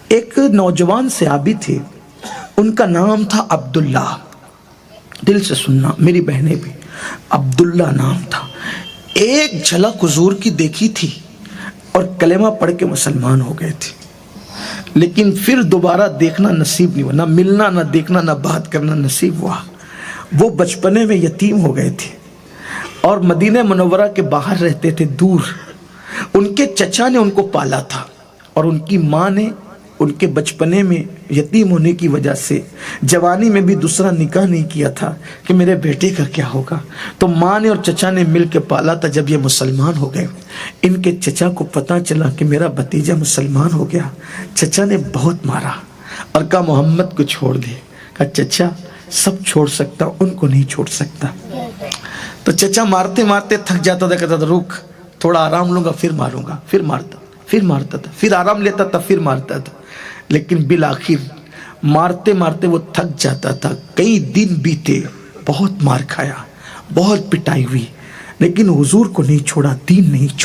ایک نوجوان صحابی تھے، ان کا نام تھا عبداللہ. دل سے سننا میری بہنیں بھی، عبداللہ نام تھا. ایک جھلک حضور کی دیکھی تھی اور کلمہ پڑھ کے مسلمان ہو گئے تھے، لیکن پھر دوبارہ دیکھنا نصیب نہیں ہوا، نہ ملنا نہ دیکھنا نہ بات کرنا نصیب ہوا. وہ بچپنے میں یتیم ہو گئے تھے اور مدینہ منورہ کے باہر رہتے تھے، دور. ان کے چچا نے ان کو پالا تھا اور ان کی ماں نے ان کے بچپنے میں یتیم ہونے کی وجہ سے جوانی میں بھی دوسرا نکاح نہیں کیا تھا کہ میرے بیٹے کا کیا ہوگا. تو ماں نے اور چچا نے مل کے پالا تھا. جب یہ مسلمان ہو گئے، ان کے چچا کو پتہ چلا کہ میرا بھتیجا مسلمان ہو گیا. چچا نے بہت مارا اور کہا محمد کو چھوڑ دے. کہا چچا سب چھوڑ سکتا، ان کو نہیں چھوڑ سکتا. تو چچا مارتے مارتے تھک جاتا تھا، کہتا تھا رک تھوڑا آرام لوں گا پھر ماروں گا. پھر مارتا تھا، پھر آرام لیتا تھا، پھر مارتا تھا. لیکن بالآخر مارتے مارتے وہ تھک جاتا تھا. کئی دن بیتے، بہت مار کھایا، بہت پٹائی ہوئی، لیکن حضور کو نہیں چھوڑا، دین نہیں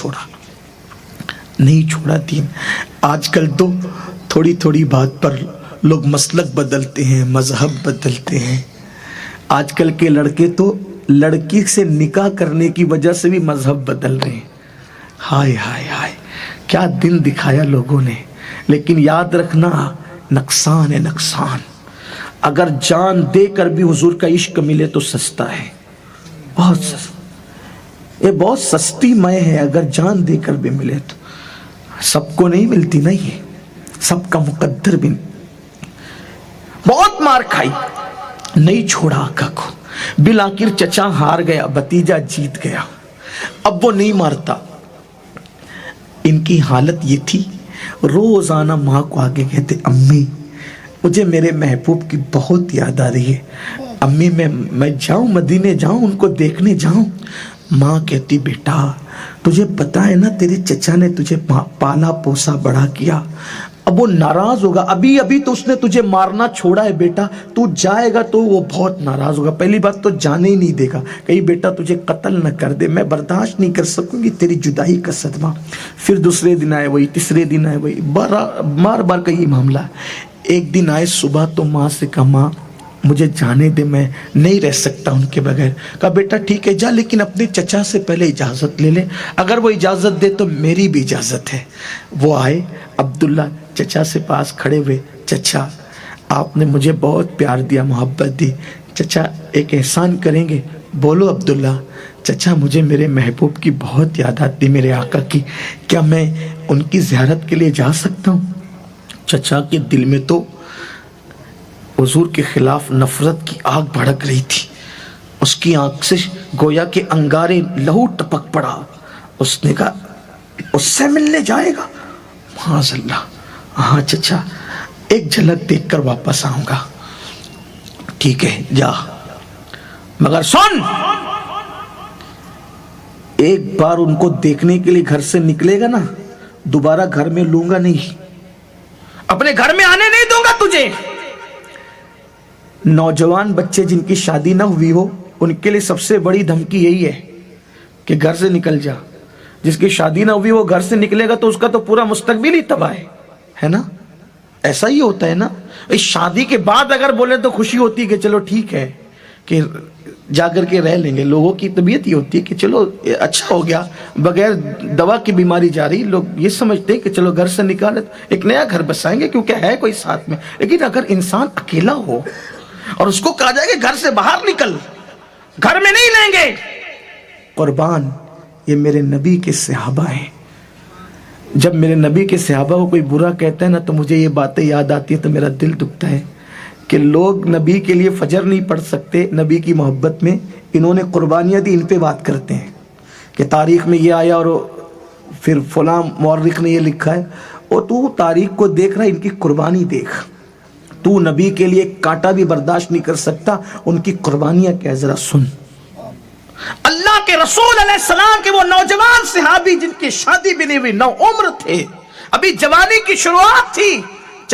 چھوڑا دین. آج کل تو تھوڑی تھوڑی بات پر لوگ مسلک بدلتے ہیں، مذہب بدلتے ہیں. آج کل کے لڑکے تو لڑکی سے نکاح کرنے کی وجہ سے بھی مذہب بدل رہے ہیں. ہائے ہائے ہائے، کیا دن دکھایا لوگوں نے. لیکن یاد رکھنا نقصان ہے نقصان. اگر جان دے کر بھی حضور کا عشق ملے تو سستا ہے، بہت سستا. یہ بہت سستی مے ہے. اگر جان دے کر بھی ملے تو سب کو نہیں ملتی نا، یہ سب کا مقدر بھی. بہت مار کھائی، نہیں چھوڑا آقا کو. بالآخر چچا ہار گیا، بھتیجا جیت گیا. اب وہ نہیں مارتا. ان کی حالت یہ تھی، روزانہ ماں کو آگے کہتے امی مجھے میرے محبوب کی بہت یاد آ رہی ہے، امی میں جاؤں مدینے جاؤں، ان کو دیکھنے جاؤں. ماں کہتی بیٹا تجھے پتا ہے نا تیرے چچا نے تجھے پالا پوسا بڑا کیا، اب وہ ناراض ہوگا. ابھی تو اس نے تجھے مارنا چھوڑا ہے بیٹا، تو جائے گا تو وہ بہت ناراض ہوگا. پہلی بات تو جانے ہی نہیں دے گا، کہیں بیٹا تجھے قتل نہ کر دے، میں برداشت نہیں کر سکوں گی تیری جدائی کا صدمہ. پھر دوسرے دن آئے وہی، تیسرے دن آئے وہی، بار کا یہ معاملہ. ایک دن آئے صبح تو ماں سے کہا ماں مجھے جانے دے، میں نہیں رہ سکتا ان کے بغیر. کہا بیٹا ٹھیک ہے جا، لیکن اپنے چچا سے پہلے اجازت لے لے، اگر وہ اجازت دے تو میری بھی اجازت ہے. وہ آئے، عبداللہ چچا سے پاس کھڑے ہوئے. چچا آپ نے مجھے بہت پیار دیا، محبت دی، چچا ایک احسان کریں گے؟ بولو عبداللہ. چچا مجھے میرے محبوب کی بہت یاد آتی، میرے آقا کی، کیا میں ان کی زیارت کے لیے جا سکتا ہوں؟ چچا کے دل میں تو حضور کے خلاف نفرت کی آگ بھڑک رہی تھی. اس کی آنکھ سے گویا کہ انگارے لہو ٹپک پڑا. اس نے کہا اس سے ملنے جائے گا؟ معاذ اللہ. ہاں چچا ایک جھلک دیکھ کر واپس آؤں گا. ٹھیک ہے جا، مگر سن ایک بار ان کو دیکھنے کے لیے گھر سے نکلے گا نا، دوبارہ گھر میں لوں گا نہیں، اپنے گھر میں آنے نہیں دوں گا تجھے. نوجوان بچے جن کی شادی نہ ہوئی ہو ان کے لیے سب سے بڑی دھمکی یہی ہے کہ گھر سے نکل جا. جس کی شادی نہ ہوئی وہ گھر سے نکلے گا تو اس کا تو پورا مستقبل ہی تباہ ہے نا. ایسا ہی ہوتا ہے نا. شادی کے بعد اگر بولے تو خوشی ہوتی ہے کہ چلو ٹھیک ہے کہ جا کر کے رہ لیں گے. لوگوں کی طبیعت یہ ہوتی ہے کہ چلو اچھا ہو گیا، بغیر دوا کی بیماری جاری. لوگ یہ سمجھتے ہیں کہ چلو گھر سے نکالے ایک نیا گھر بسائیں گے کیونکہ ہے کوئی ساتھ میں. لیکن اگر انسان اکیلا ہو اور اس کو کہا جائے کہ گھر سے باہر نکل، گھر میں نہیں لیں گے. قربان یہ میرے نبی کے صحابہ ہیں. جب میرے نبی کے صحابہ کو کوئی برا کہتا ہے نا تو مجھے یہ باتیں یاد آتی ہیں تو میرا دل دکھتا ہے کہ لوگ نبی کے لیے فجر نہیں پڑھ سکتے نبی کی محبت میں. انہوں نے قربانیاں دی، ان پہ بات کرتے ہیں کہ تاریخ میں یہ آیا اور پھر فلاں مورخ نے یہ لکھا ہے. اور تو تاریخ کو دیکھ رہا ہے، ان کی قربانی دیکھ. تو نبی کے لیے کانٹا بھی برداشت نہیں کر سکتا، ان کی قربانیاں کیا ذرا سن. اللہ کے رسول علیہ السلام کے وہ نوجوان صحابی جن کی شادی بھی نہیں ہوئی، نو عمر تھے، ابھی جوانی کی شروعات تھی.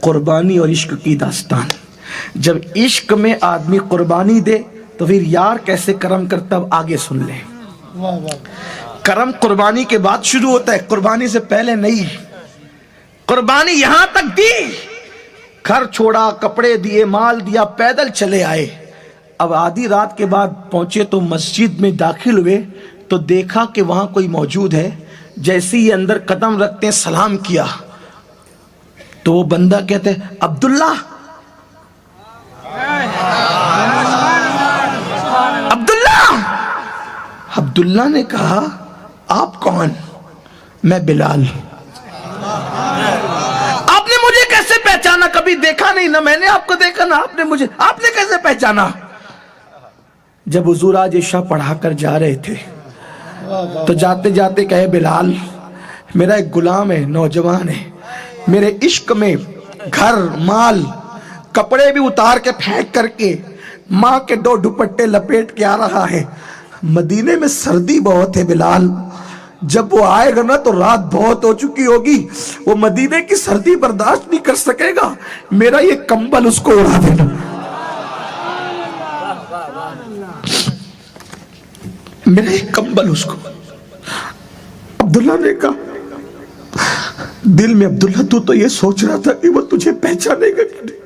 قربانی اور عشق کی داستان. جب عشق میں آدمی قربانی دے تو پھر یار کیسے کرم کرتا، آگے سن لیں. کرم قربانی کے بعد شروع ہوتا ہے، قربانی سے پہلے نہیں. قربانی یہاں تک دی، گھر چھوڑا، کپڑے دیے، مال دیا، پیدل چلے آئے. اب آدھی رات کے بعد پہنچے تو مسجد میں داخل ہوئے تو دیکھا کہ وہاں کوئی موجود ہے. جیسے ہی اندر قدم رکھتے ہیں سلام کیا تو وہ بندہ کہتے ہیں عبداللہ. عبداللہ نے کہا آپ کون؟ میں بلال. آپ نے مجھے کیسے پہچانا؟ کبھی دیکھا نہیں، نہ میں نے آپ کو دیکھا نہ آپ نے مجھے. آپ نے کیسے پہچانا؟ جب حضور آج عشاء پڑھا کر جا رہے تھے تو جاتے جاتے کہے بلال میرا ایک غلام ہے، نوجوان ہے، میرے عشق میں گھر مال کپڑے بھی اتار کے پھینک کر کے ماں کے 2 دوپٹے لپیٹ کے آ رہا ہے. مدینے میں سردی بہت ہے بلال، جب وہ آئے گا نا تو رات بہت ہو چکی ہوگی، وہ مدینے کی سردی برداشت نہیں کر سکے گا، میرا یہ کمبل اس کو اڑا دینا. میرا ایک کمبل اس کو. عبداللہ نے کہا دل میں عبداللہ تو یہ سوچ رہا تھا کہ وہ تجھے پہچانے گا کہ نہیں،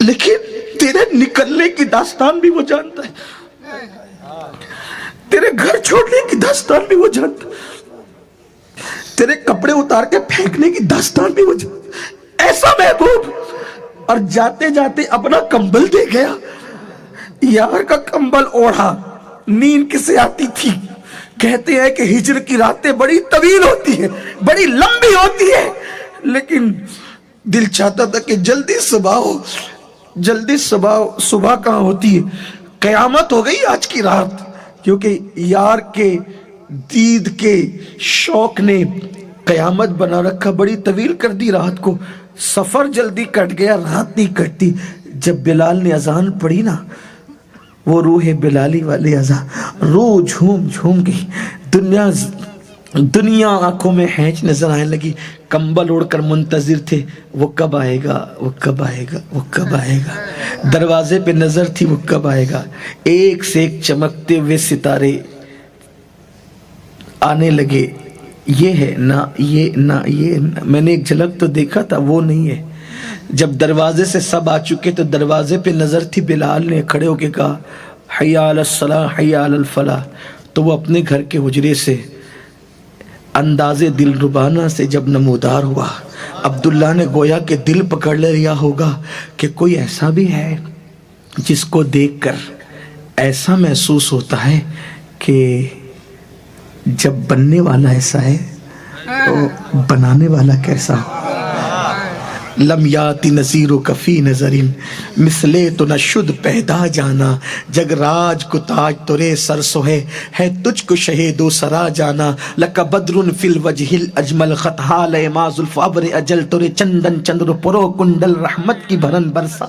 لیکن تیرے نکلنے کی داستان بھی وہ جانتا ہے، تیرے گھر چھوڑنے کی داستان بھی وہ جانتا ہے، تیرے کپڑے اتار کے پھینکنے کی داستان بھی وہ جانتا ہے. ایسا محبوب، اور جاتے جاتے اپنا کمبل دے گیا. یار کا کمبل اوڑھا. نیند کسے آتی تھی؟ کہتے ہیں کہ ہجر کی راتیں بڑی طویل ہوتی ہیں، بڑی لمبی ہوتی ہیں، لیکن دل چاہتا تھا کہ جلدی صبح ہو. جلدی صبح کہاں ہوتی ہے؟ قیامت ہو گئی آج کی رات، کیونکہ یار کے دید کے شوق نے قیامت بنا رکھا، بڑی طویل کر دی رات کو. سفر جلدی کٹ گیا، رات نہیں کٹتی. جب بلال نے اذان پڑھی نا، وہ روح بلالی والی اذان، روح جھوم جھوم گئی. دنیا آنکھوں میں ہینچ نظر آنے لگی. کمبل اوڑھ کر منتظر تھے وہ کب آئے گا، وہ کب آئے گا، وہ کب آئے گا. دروازے پہ نظر تھی وہ کب آئے گا. ایک سے ایک چمکتے ہوئے ستارے آنے لگے. یہ ہے نہ یہ نہ یہ. میں نے ایک جھلک تو دیکھا تھا، وہ نہیں ہے. جب دروازے سے سب آ چکے تو دروازے پہ نظر تھی. بلال نے کھڑے ہو کے کہا حی علی الصلاح حی علی الفلاح. تو وہ اپنے گھر کے حجرے سے انداز دل ربانہ سے جب نمودار ہوا، عبداللہ نے گویا کہ دل پکڑ لیا ہوگا کہ کوئی ایسا بھی ہے جس کو دیکھ کر ایسا محسوس ہوتا ہے کہ جب بننے والا ایسا ہے تو بنانے والا کیسا ہو. لم یاتی نظیر و کفی نظرین مثلے تو نہ شد پیدا جانا. جگ راج کو تاج ترے سر سوہے ہے تجھ کو شہید و سرا جانا. لک بدر فی الوجہ الاجمل خط حال ماز الفابر اجل ترے چندن چندر پرو کنڈل رحمت کی بھرن برسا.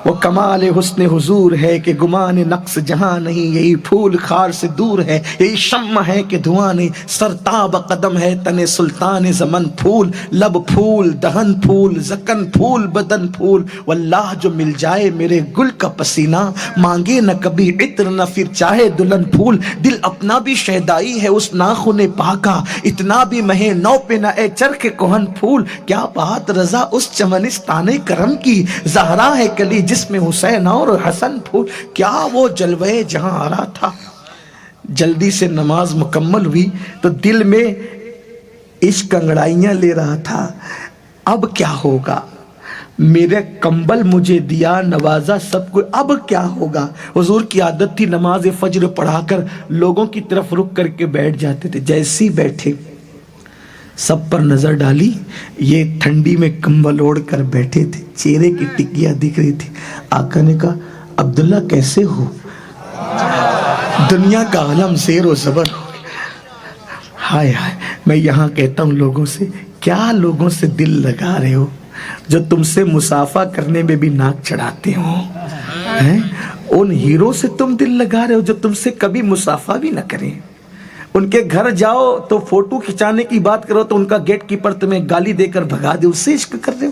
وہ کمال حسن حضور ہے کہ گمان نقص جہاں نہیں. یہی پھول خار سے دور ہے، یہی شمع ہے کہ دھواں نہیں. سرتاب قدم ہے تن سلطان زمن. پھول لب پھول دہن پھول زکن پھول بدن پھول. واللہ جو مل جائے میرے گل کا پسینہ، مانگے نہ کبھی عطر نہ پھر چاہے دلہن پھول. دل اپنا بھی شیدائی ہے اس ناخن پاکا، اتنا بھی مہے نو پہ نہ اے چرخ کوہن پھول. کیا بات رضا اس چمنستان کرم کی، زہرا ہے کلی جس میں حسین اور حسن پھول. کیا وہ جلوے جہاں آ رہا تھا. جلدی سے نماز مکمل ہوئی تو دل میں عشق انگڑائیاں لے رہا تھا. اب کیا ہوگا؟ میرے کمبل مجھے دیا، نوازا سب کو، اب کیا ہوگا؟ حضور کی عادت تھی نماز فجر پڑھا کر لوگوں کی طرف رک کر کے بیٹھ جاتے تھے. جیسے ہی بیٹھے سب پر نظر ڈالی، یہ ٹھنڈی میں کمبل اوڑھ کر بیٹھے تھے، چہرے کی ٹکیاں دکھ رہی تھی. آقا نے کہا عبداللہ کیسے ہو؟ دنیا کا عالم زیر و زبر ہو گیا. ہائے ہائے. میں یہاں کہتا ہوں لوگوں سے، کیا لوگوں سے دل لگا رہے ہو جو تم سے مسافہ کرنے میں بھی ناک چڑھاتے ہو؟ ان ہیرو سے تم دل لگا رہے ہو جو تم سے کبھی مسافہ بھی نہ کریں. ان کے گھر جاؤ تو فوٹو کھچانے کی بات کرو تو ان کا گیٹ کیپر تمہیں گالی دے کر بھگا دے، اس سے عشق کر رہے ہو؟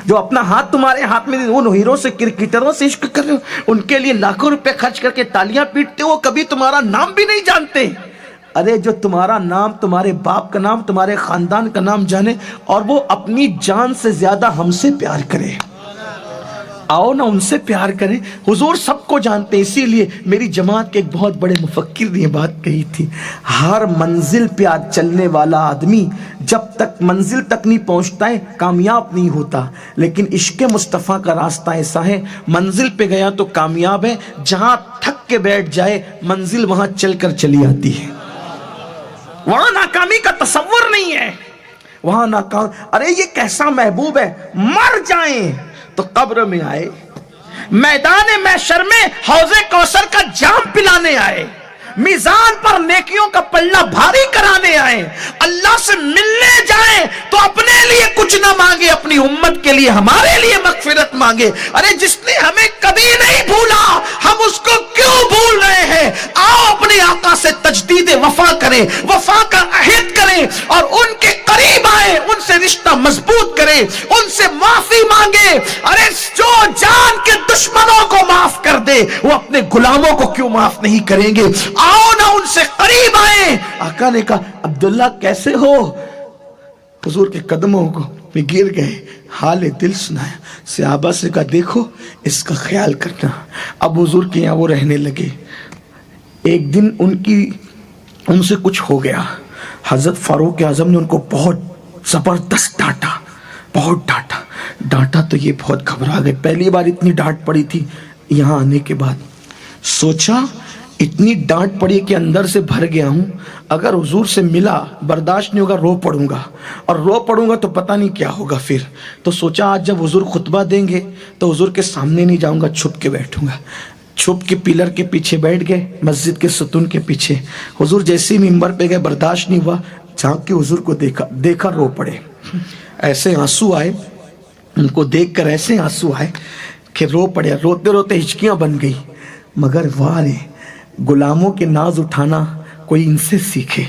جو اپنا ہاتھ تمہارے ہاتھ میں ان ہیرو سے کرکٹروں سے عشق کر رہے ہو، ان کے لیے لاکھوں روپے خرچ کر کے تالیاں پیٹتے ہو، کبھی تمہارا نام بھی نہیں جانتے۔ ارے جو تمہارا نام، تمہارے باپ کا نام، تمہارے خاندان کا نام جانے اور وہ اپنی جان سے زیادہ ہم سے پیار کرے، آؤ نا ان سے پیار کریں۔ حضور سب کو جانتے ہیں، اسی لیے میری جماعت کے ایک بہت بڑے مفکر نے یہ بات کہی تھی، ہر منزل پہ آج چلنے والا آدمی جب تک منزل تک نہیں پہنچتا ہے کامیاب نہیں ہوتا، لیکن عشق مصطفیٰ کا راستہ ایسا ہے، منزل پہ گیا تو کامیاب ہے، جہاں تھک کے بیٹھ جائے منزل وہاں چل کر چلی آتی ہے، وہاں ناکامی کا تصور نہیں ہے، وہاں ناکام۔ ارے یہ کیسا محبوب ہے، مر جائیں تو قبر میں آئے، میدان محشر میں حوض کوثر کا جام پلانے آئے، میزان پر نیکیوں کا پلہ بھاری کرانے آئے، اللہ سے ملنے جائیں تو اپنے لیے کچھ نہ مانگے، اپنی امت کے لیے ہمارے لیے مغفرت مانگے۔ ارے جس نے ہمیں کبھی نہیں بھولا ہم اس کو کیوں بھول رہے ہیں؟ آؤ اپنے آقا سے تجدید وفا کریں، وفا کا عہد کریں اور ان کے قریب آئیں، ان سے رشتہ مضبوط کریں، ان سے معافی مانگے۔ ارے جو جان کے دشمنوں کو معاف کر دے وہ اپنے غلاموں کو کیوں معاف نہیں کریں گے؟ آؤ نا ان سے قریب آئیں۔ آقا نے کہا عبداللہ کیسے ہو؟ حضور کے قدموں کو میں گر گئے، حال دل سنایا، صحابہ سے کہا دیکھو اس کا خیال کرنا۔ اب حضور کے یہاں وہ رہنے لگے۔ ایک دن ان سے کچھ ہو گیا، حضرت فاروق اعظم نے ان کو بہت زبردست ڈانٹا، بہت ڈانٹا تو یہ بہت گھبرا گئے، پہلی بار اتنی ڈانٹ پڑی تھی یہاں آنے کے بعد۔ سوچا اتنی ڈانٹ پڑی کہ اندر سے بھر گیا ہوں، اگر حضور سے ملا برداشت نہیں ہوگا، رو پڑوں گا، اور رو پڑوں گا تو پتہ نہیں کیا ہوگا پھر۔ تو سوچا آج جب حضور خطبہ دیں گے تو حضور کے سامنے نہیں جاؤں گا، چھپ کے بیٹھوں گا۔ چھپ کے پلر کے پیچھے بیٹھ گئے، مسجد کے ستون کے پیچھے۔ حضور جیسے ہی ممبر پہ گئے برداشت نہیں ہوا، جھانک کے حضور کو دیکھا رو پڑے، ایسے آنسو آئے، ان کو دیکھ کر ایسے آنسو آئے کہ رو پڑے، روتے روتے ہچکیاں بن گئی۔ مگر واہ رے، غلاموں کے ناز اٹھانا کوئی ان سے سیکھے۔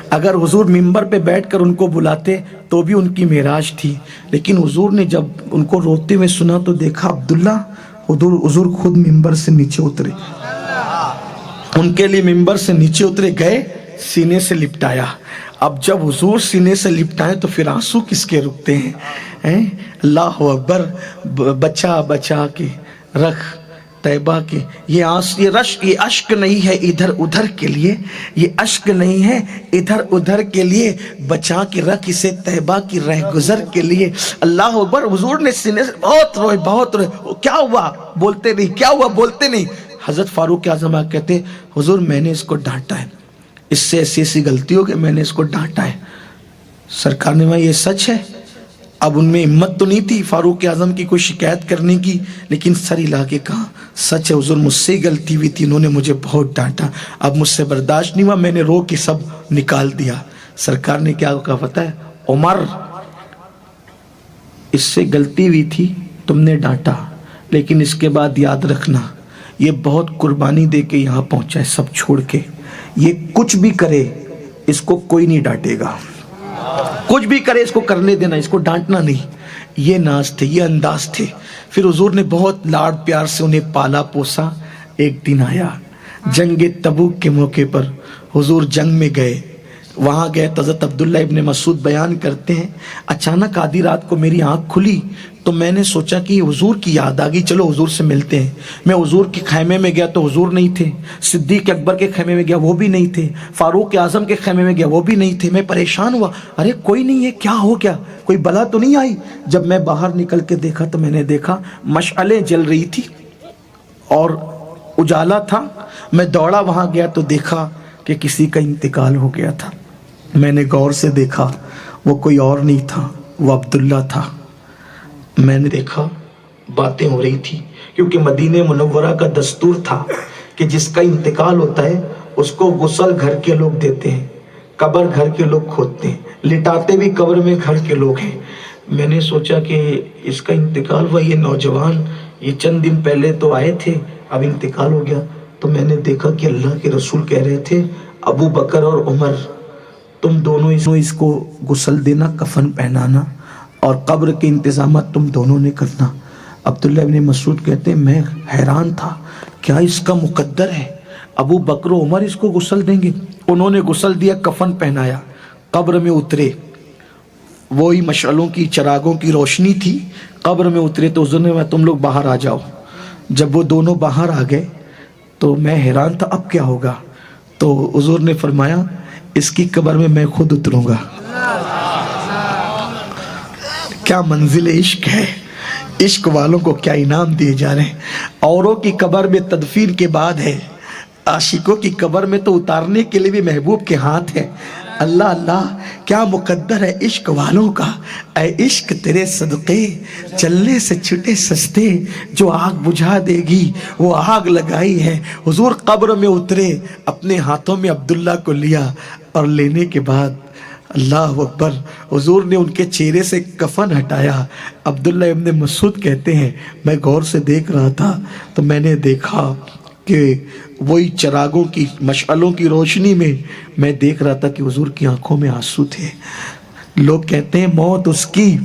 اگر حضور ممبر پہ بیٹھ کر ان کو بلاتے تو بھی ان کی معراج تھی، لیکن حضور نے جب ان کو روتے ہوئے سنا تو دیکھا عبداللہ، حضور خود ممبر سے نیچے اترے، ان کے لیے ممبر سے نیچے اترے، گئے سینے سے لپٹایا۔ اب جب حضور سینے سے لپٹائیں تو پھر آنسو کس کے رکتے ہیں؟ اللہ اکبر، بچا بچا کے رکھ طیبہ کے، یہ اشک نہیں ہے ادھر ادھر کے لیے، یہ اشک نہیں ہے ادھر ادھر کے لیے، بچا کے رکھ اسے طیبہ کی رہ گزر کے لیے۔ اللہ اکبر، حضور نے سینے سے بہت روئے، کیا ہوا بولتے نہیں، کیا ہوا بولتے نہیں۔ حضرت فاروق اعظم کہتے حضور میں نے اس کو ڈانٹا ہے، اس سے ایسی غلطی ہو کہ میں نے اس کو ڈانٹا ہے۔ سرکار نے کہا یہ سچ ہے؟ اب ان میں ہمت تو نہیں تھی فاروق اعظم کی کوئی شکایت کرنے کی، لیکن سر ہلا کے کہا سچ ہے حضور، مجھ سے غلطی ہوئی تھی، انہوں نے مجھے بہت ڈانٹا، اب مجھ سے برداشت نہیں ہوا، میں نے رو کے سب نکال دیا۔ سرکار نے کیا کہا پتہ ہے؟ عمر، اس سے غلطی ہوئی تھی، تم نے ڈانٹا، لیکن اس کے بعد یاد رکھنا یہ بہت قربانی دے کے یہاں پہنچا ہے سب چھوڑ کے، یہ کچھ بھی کرے اس کو کوئی نہیں ڈانٹے گا، کچھ بھی کرے اس کو کرنے دینا، اس کو ڈانٹنا نہیں۔ یہ ناز تھے، یہ انداز تھے۔ پھر حضور نے بہت لاڈ پیار سے انہیں پالا پوسا۔ ایک دن آیا جنگ تبوک کے موقع پر، حضور جنگ میں گئے، وہاں گئے تو حضرت عبداللہ ابن مسعود بیان کرتے ہیں اچانک آدھی رات کو میری آنکھ کھلی تو میں نے سوچا کہ حضور کی یاد آ گئی، چلو حضور سے ملتے ہیں۔ میں حضور کے خیمے میں گیا تو حضور نہیں تھے، صدیق اکبر کے خیمے میں گیا وہ بھی نہیں تھے، فاروق اعظم کے خیمے میں گیا وہ بھی نہیں تھے۔ میں پریشان ہوا، ارے کوئی نہیں ہے، کیا ہو گیا، کوئی بلا تو نہیں آئی؟ جب میں باہر نکل کے دیکھا تو میں نے دیکھا مشعلیں جل رہی تھی اور اجالا تھا۔ میں دوڑا وہاں گیا تو دیکھا کہ کسی کا انتقال ہو گیا تھا۔ میں نے غور سے دیکھا وہ کوئی اور نہیں تھا، وہ عبداللہ تھا۔ میں نے دیکھا باتیں ہو رہی تھی، کیونکہ مدینہ منورہ کا دستور تھا کہ جس کا انتقال ہوتا ہے اس کو غسل گھر کے لوگ دیتے ہیں، قبر گھر کے لوگ کھودتے ہیں، لٹاتے بھی قبر میں گھر کے لوگ ہیں۔ میں نے سوچا کہ اس کا انتقال ہوا، یہ نوجوان یہ چند دن پہلے تو آئے تھے، اب انتقال ہو گیا۔ تو میں نے دیکھا کہ اللہ کے رسول کہہ رہے تھے ابو بکر اور عمر تم دونوں اس کو غسل دینا، کفن پہنانا اور قبر کے انتظامات تم دونوں نے کرنا۔ عبداللہ ابن مسعود کہتے ہیں میں حیران تھا، کیا اس کا مقدر ہے؟ ابو بکر و عمر اس کو غسل دیں گے؟ انہوں نے غسل دیا، کفن پہنایا، قبر میں اترے، وہی مشعلوں کی چراغوں کی روشنی تھی، قبر میں اترے تو حضور نے تم لوگ باہر آ جاؤ۔ جب وہ دونوں باہر آ گئے تو میں حیران تھا اب کیا ہوگا، تو حضور نے فرمایا اس کی قبر میں میں خود اتروں گا۔ کیا منزل عشق ہے، عشق والوں کو کیا انعام دیے جا رہے ہیں۔ اوروں کی قبر میں تدفین کے بعد ہے، عاشقوں کی قبر میں تو اتارنے کے لیے بھی محبوب کے ہاتھ ہے۔ اللہ اللہ کیا مقدر ہے عشق والوں کا۔ اے عشق تیرے صدقے چلنے سے چھٹے سستے، جو آگ بجھا دے گی وہ آگ لگائی ہے۔ حضور قبر میں اترے، اپنے ہاتھوں میں عبداللہ کو لیا اور لینے کے بعد اللہ اکبر، حضور نے ان کے چہرے سے کفن ہٹایا۔ عبداللہ ابن مسعود کہتے ہیں میں غور سے دیکھ رہا تھا تو میں نے دیکھا کہ وہی چراغوں کی مشعلوں کی روشنی میں دیکھ رہا تھا کہ حضور کی آنکھوں میں آنسو تھے۔ لوگ کہتے ہیں موت اس کی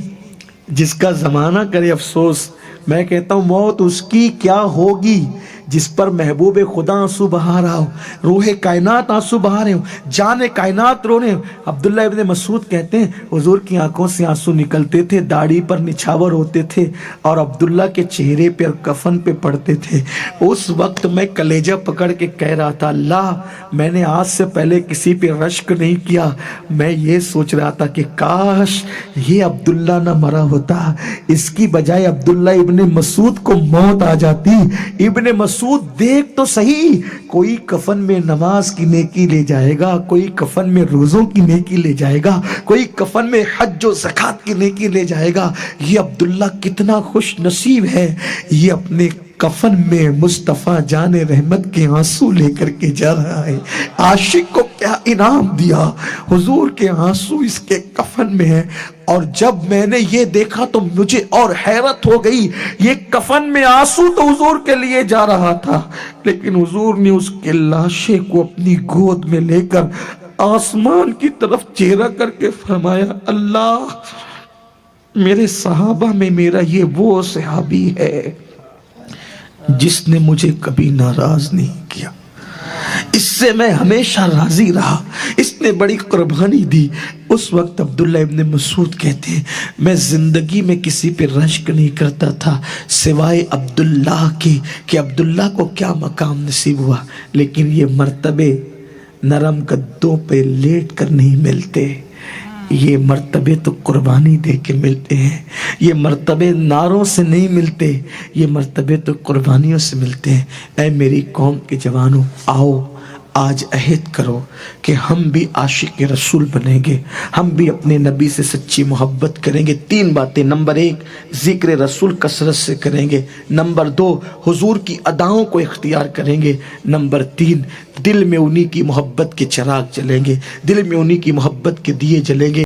جس کا زمانہ کرے افسوس، میں کہتا ہوں موت اس کی کیا ہوگی جس پر محبوب خدا آنسو بہا رہا ہو، روح کائنات آنسو بہا رہے ہو، جان کائنات رو رہے ہو۔ عبداللہ ابن مسعود کہتے ہیں حضور کی آنکھوں سے آنسو نکلتے تھے، داڑھی پر نچھاور ہوتے تھے اور عبداللہ کے چہرے پہ اور کفن پہ پڑتے تھے۔ اس وقت میں کلیجہ پکڑ کے کہہ رہا تھا اللہ میں نے آج سے پہلے کسی پہ رشک نہیں کیا، میں یہ سوچ رہا تھا کہ کاش یہ عبداللہ نہ مرا ہوتا، اس کی بجائے عبداللہ ابن مسعود کو موت آ جاتی۔ ابن مسعود دیکھ تو صحیح، کوئی کفن میں نماز کی نیکی لے جائے گا، کوئی کفن میں روزوں کی نیکی لے جائے گا، کوئی کفن میں حج و زکوٰۃ کی نیکی لے جائے گا۔ یہ عبداللہ کتنا خوش نصیب ہے، یہ اپنے کفن میں مصطفیٰ جان رحمت کے آنسو لے کر کے جا رہا ہے۔ عاشق کو کیا انعام دیا، حضور کے آنسو اس کے کفن میں ہے۔ اور جب میں نے یہ دیکھا تو مجھے اور حیرت ہو گئی، یہ کفن میں آنسو تو حضور کے لیے جا رہا تھا، لیکن حضور نے اس کے لاشے کو اپنی گود میں لے کر آسمان کی طرف چہرہ کر کے فرمایا اللہ میرے صحابہ میں میرا یہ وہ صحابی ہے جس نے مجھے کبھی ناراض نہیں کیا، اس سے میں ہمیشہ راضی رہا، اس نے بڑی قربانی دی۔ اس وقت عبداللہ ابن مسعود کہتے ہیں میں زندگی میں کسی پہ رشک نہیں کرتا تھا سوائے عبداللہ کے، کہ عبداللہ کو کیا مقام نصیب ہوا، لیکن یہ مرتبے نرم گدوں پہ لیٹ کر نہیں ملتے، یہ مرتبے تو قربانی دے کے ملتے ہیں، یہ مرتبے نعروں سے نہیں ملتے، یہ مرتبے تو قربانیوں سے ملتے ہیں۔ اے میری قوم کے جوانوں، آؤ آج عہد کرو کہ ہم بھی عاشق رسول بنیں گے، ہم بھی اپنے نبی سے سچی محبت کریں گے۔ 3 باتیں، نمبر 1 ذکر رسول کثرت سے کریں گے، نمبر 2 حضور کی اداؤں کو اختیار کریں گے، نمبر 3 دل میں انہی کی محبت کے چراغ جلیں گے، دل میں انہی کی محبت کے دیے جلیں گے۔